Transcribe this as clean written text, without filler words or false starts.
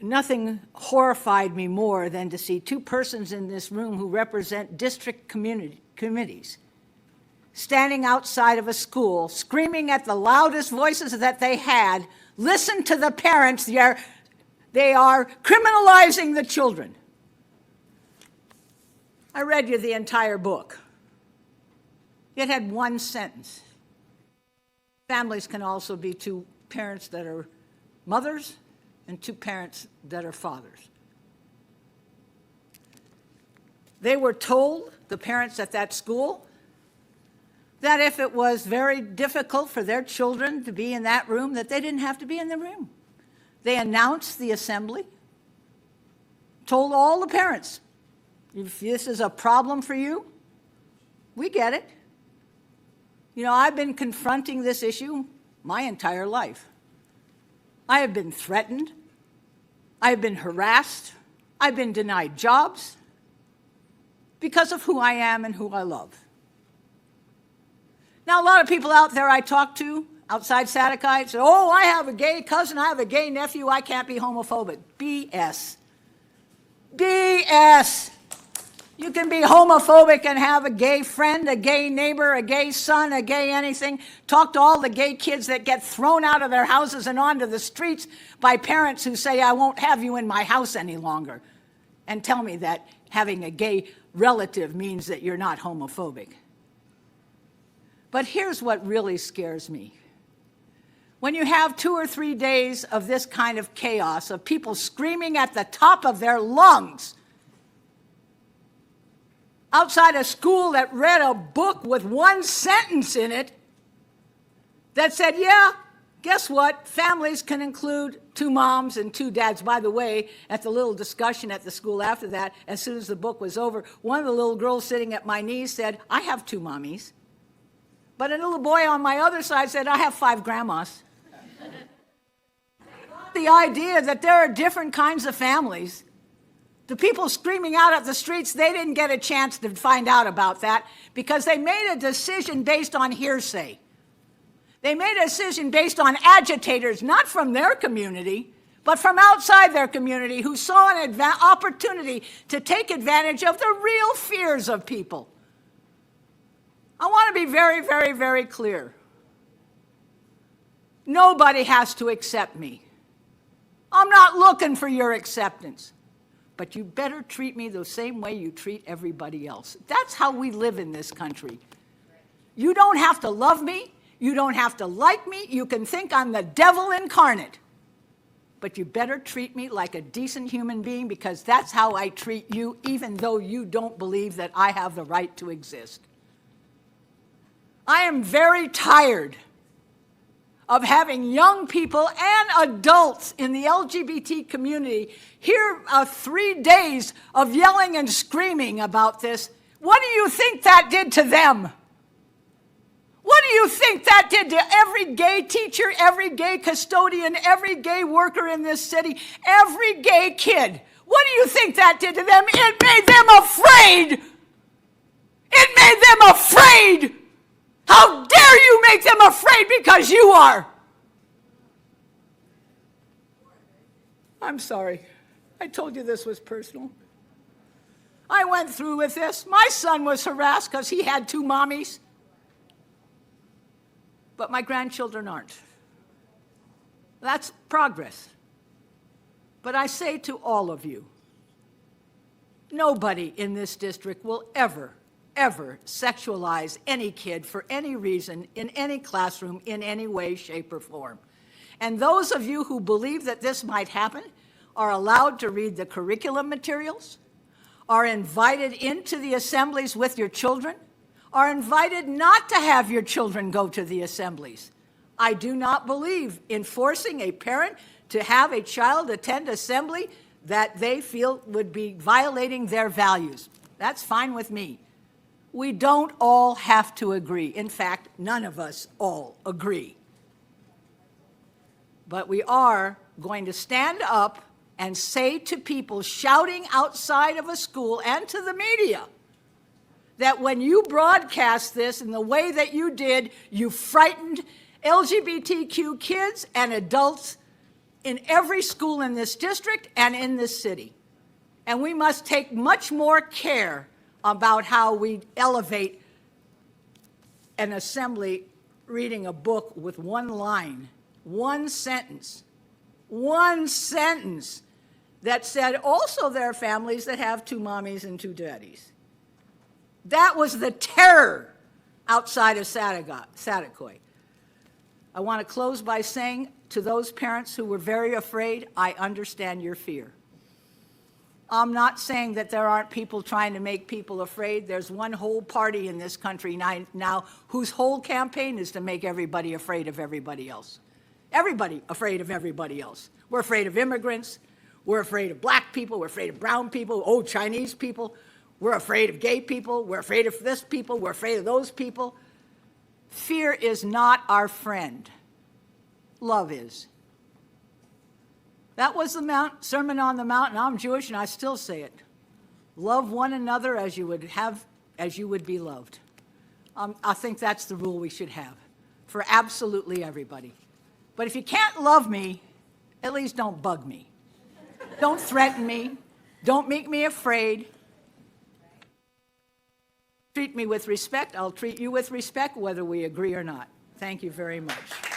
nothing horrified me more than to see two persons in this room who represent district committees standing outside of a school, screaming at the loudest voices that they had, listen to the parents, they are criminalizing the children. I read you the entire book. It had one sentence. Families can also be two parents that are mothers and two parents that are fathers. They were told, the parents at that school, that if it was very difficult for their children to be in that room, that they didn't have to be in the room. They announced the assembly, told all the parents, if this is a problem for you, we get it. You know, I've been confronting this issue my entire life. I have been threatened. I have been harassed. I've been denied jobs because of who I am and who I love. Now, a lot of people out there I talk to outside Saticoy say, oh, I have a gay cousin, I have a gay nephew, I can't be homophobic. BS. BS. You can be homophobic and have a gay friend, a gay neighbor, a gay son, a gay anything. Talk to all the gay kids that get thrown out of their houses and onto the streets by parents who say, I won't have you in my house any longer. And tell me that having a gay relative means that you're not homophobic. But here's what really scares me. When you have 2 or 3 days of this kind of chaos, of people screaming at the top of their lungs, outside a school that read a book with one sentence in it that said, yeah, guess what? Families can include 2 moms and 2 dads. By the way, at the little discussion at the school after that, as soon as the book was over, one of the little girls sitting at my knees said, I have 2 mommies. But a little boy on my other side said, I have 5 grandmas. The idea that there are different kinds of families. The people screaming out at the streets, they didn't get a chance to find out about that because they made a decision based on hearsay. They made a decision based on agitators, not from their community, but from outside their community who saw an opportunity to take advantage of the real fears of people. I want to be very, very, very clear. Nobody has to accept me. I'm not looking for your acceptance. But you better treat me the same way you treat everybody else. That's how we live in this country. You don't have to love me. You don't have to like me. You can think I'm the devil incarnate. But you better treat me like a decent human being because that's how I treat you, even though you don't believe that I have the right to exist. I am very tired of having young people and adults in the LGBT community hear 3 days of yelling and screaming about this. What do you think that did to them? What do you think that did to every gay teacher, every gay custodian, every gay worker in this city, every gay kid? What do you think that did to them? It made them afraid. It made them afraid. How dare you make them afraid because you are? I'm sorry. I told you this was personal. I went through with this. My son was harassed because he had 2 mommies. But my grandchildren aren't. That's progress. But I say to all of you, nobody in this district will ever sexualize any kid for any reason, in any classroom, in any way, shape, or form. And those of you who believe that this might happen are allowed to read the curriculum materials, are invited into the assemblies with your children, are invited not to have your children go to the assemblies. I do not believe in forcing a parent to have a child attend assembly that they feel would be violating their values. That's fine with me. We don't all have to agree. In fact, none of us all agree. But we are going to stand up and say to people shouting outside of a school and to the media that when you broadcast this in the way that you did, you frightened LGBTQ kids and adults in every school in this district and in this city. And we must take much more care about how we elevate an assembly reading a book with one line, one sentence that said, also there are families that have 2 mommies and 2 daddies. That was the terror outside of Saticoy. I want to close by saying to those parents who were very afraid, I understand your fear. I'm not saying that there aren't people trying to make people afraid. There's one whole party in this country now whose whole campaign is to make everybody afraid of everybody else. Everybody afraid of everybody else. We're afraid of immigrants. We're afraid of black people. We're afraid of brown people, Chinese people. We're afraid of gay people. We're afraid of this people. We're afraid of those people. Fear is not our friend. Love is. That was the Sermon on the Mount, and I'm Jewish, and I still say it. Love one another as you would be loved. I think that's the rule we should have for absolutely everybody. But if you can't love me, at least don't bug me. Don't threaten me. Don't make me afraid. Treat me with respect. I'll treat you with respect, whether we agree or not. Thank you very much.